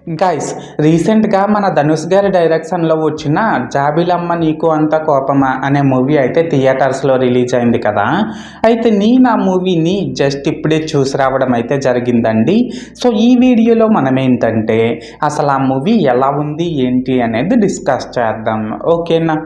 Guys, రీసెంట్గా మన ధనుష్ గారి డైరెక్షన్లో వచ్చిన జాబిలమ్మ నీకు అంత కోపమా అనే మూవీ అయితే థియేటర్స్లో రిలీజ్ అయింది కదా. అయితే నేను ఆ మూవీని జస్ట్ ఇప్పుడే చూసి రావడం అయితే జరిగిందండి. సో ఈ వీడియోలో మనం ఏంటంటే అసలు ఆ మూవీ ఎలా ఉంది ఏంటి అనేది డిస్కస్ చేద్దాం, ఓకేనా.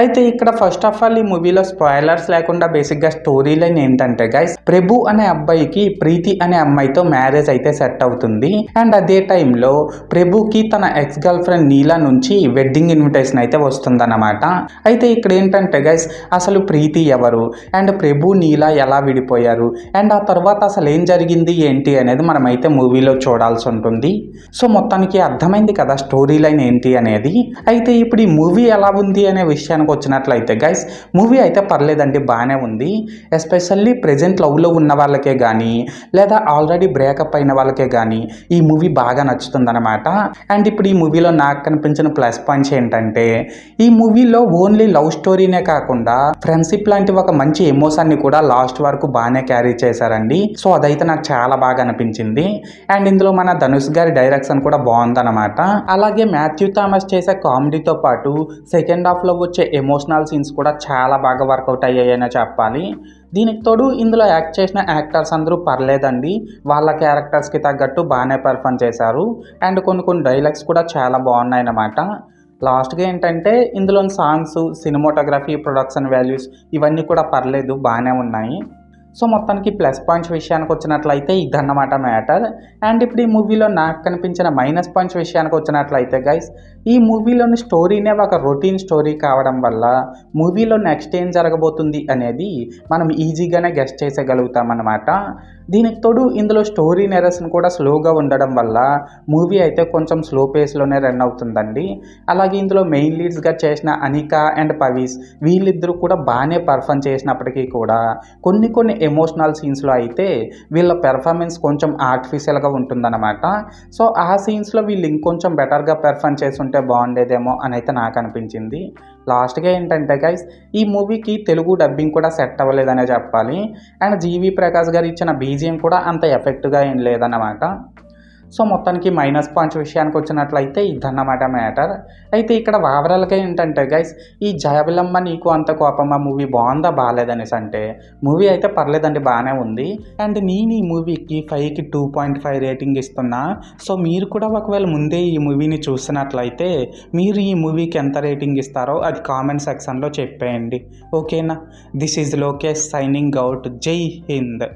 అయితే ఇక్కడ ఫస్ట్ ఆఫ్ ఆల్ ఈ మూవీలో స్పాయిలర్స్ లేకుండా బేసిక్గా స్టోరీ లైన్ ఏంటంటే గైస్, ప్రభు అనే అబ్బాయికి ప్రీతి అనే అమ్మాయితో మ్యారేజ్ అయితే సెట్ అవుతుంది. అండ్ అదే టైంలో ప్రభుకి తన ఎక్స్ గర్ల్ ఫ్రెండ్ నీలా నుంచి వెడ్డింగ్ ఇన్విటేషన్ అయితే వస్తుందన్నమాట. అయితే ఇక్కడ ఏంటంటే గైస్, అసలు ప్రీతి ఎవరు అండ్ ప్రభు నీలా ఎలా విడిపోయారు అండ్ ఆ తర్వాత అసలు ఏం జరిగింది ఏంటి అనేది మనం అయితే మూవీలో చూడాల్సి ఉంటుంది. సో మొత్తానికి అర్థమైంది కదా స్టోరీ లైన్ ఏంటి అనేది. అయితే ఇప్పుడు ఈ మూవీ ఎలా ఉంది అనే విషయాన్ని వచ్చినట్లయితే గైస్, మూవీ అయితే పర్లేదండి, బాగానే ఉంది. ఎస్పెషల్లీ ప్రెజెంట్ లవ్లో ఉన్న వాళ్ళకే కానీ లేదా ఆల్రెడీ బ్రేకప్ అయిన వాళ్ళకే కానీ ఈ మూవీ బాగా నచ్చుతుందన్నమాట. అండ్ ఇప్పుడు ఈ మూవీలో నాకు కనిపించిన ప్లస్ పాయింట్స్ ఏంటంటే, ఈ మూవీలో ఓన్లీ లవ్ స్టోరీనే కాకుండా ఫ్రెండ్షిప్ లాంటి ఒక మంచి ఎమోషన్ని కూడా లాస్ట్ వరకు బాగానే క్యారీ చేశారండి. సో అదైతే నాకు చాలా బాగా అనిపించింది. అండ్ ఇందులో మన ధనుష్ గారి డైరెక్షన్ కూడా బాగుందన్నమాట. అలాగే మాథ్యూ థామస్ చేసే కామెడీతో పాటు సెకండ్ హాఫ్లో వచ్చే ఎమోషనల్ సీన్స్ కూడా చాలా బాగా వర్కౌట్ అయ్యాయనే చెప్పాలి. దీనికి తోడు ఇందులో యాక్ట్ చేసిన యాక్టర్స్ అందరూ పర్లేదండి, వాళ్ళ క్యారెక్టర్స్కి తగ్గట్టు బాగానే పెర్ఫామ్ చేశారు. అండ్ కొన్ని డైలాగ్స్ కూడా చాలా బాగున్నాయి అన్నమాట. లాస్ట్గా ఏంటంటే ఇందులోని సాంగ్స్, సినిమాటోగ్రఫీ, ప్రొడక్షన్ వాల్యూస్ ఇవన్నీ కూడా పర్లేదు, బాగానే ఉన్నాయి. సో మొత్తానికి ప్లస్ పాయింట్స్ విషయానికి వచ్చినట్లయితే ఇదన్నమాట మ్యాటర్. అండ్ ఇప్పుడు ఈ మూవీలో నాకు కనిపించిన మైనస్ పాయింట్స్ విషయానికి వచ్చినట్లయితే గైస్, ఈ మూవీలోని స్టోరీనే ఒక రొటీన్ స్టోరీ కావడం వల్ల మూవీలో నెక్స్ట్ ఏం జరగబోతుంది అనేది మనం ఈజీగానే గెస్ట్ చేసేయగలుగుతామన్నమాట. దీనికి తోడు ఇందులో స్టోరీ నెరేషన్ కూడా స్లోగా ఉండడం వల్ల మూవీ అయితే కొంచెం స్లో పేస్లోనే రన్ అవుతుందండి. అలాగే ఇందులో మెయిన్ లీడ్స్గా చేసిన అనిక అండ్ పవీస్ వీళ్ళిద్దరూ కూడా బాగానే పర్ఫామ్ చేసినప్పటికీ కూడా కొన్ని ఎమోషనల్ సీన్స్లో అయితే వీళ్ళ పెర్ఫార్మెన్స్ కొంచెం ఆర్టిఫిషియల్గా ఉంటుందన్నమాట. సో ఆ సీన్స్లో వీళ్ళు ఇంకొంచెం బెటర్గా పెర్ఫామ్ చేస్తుంటే బాగుండేదేమో అని అయితే నాకు అనిపించింది. లాస్ట్గా ఏంటంటే గైస్, ఈ మూవీకి తెలుగు డబ్బింగ్ కూడా సెట్ అవ్వలేదనే చెప్పాలి. అండ్ జీవి ప్రకాష్ గారు ఇచ్చిన బీజిఎం కూడా అంత ఎఫెక్ట్గా ఏం లేదన్నమాట. సో మొత్తానికి మైనస్ పాయింట్స్ విషయానికి వచ్చినట్లయితే ఇదన్నమాట మ్యాటర్. అయితే ఇక్కడ ఓవరాల్గా ఏంటంటే గైస్, ఈ జాబిలమ్మ నీకు అంత కోపమా మూవీ బాగుందా బాగాలేదనేసి అంటే మూవీ అయితే పర్లేదండి, బాగానే ఉంది. అండ్ నేను ఈ మూవీకి 5కి 2.5 రేటింగ్ ఇస్తున్నా. సో మీరు కూడా ఒకవేళ ముందే ఈ మూవీని చూసినట్లయితే మీరు ఈ మూవీకి ఎంత రేటింగ్ ఇస్తారో అది కామెంట్ సెక్షన్లో చెప్పేయండి, ఓకేనా. This is Lokesh signing out. జై హింద్.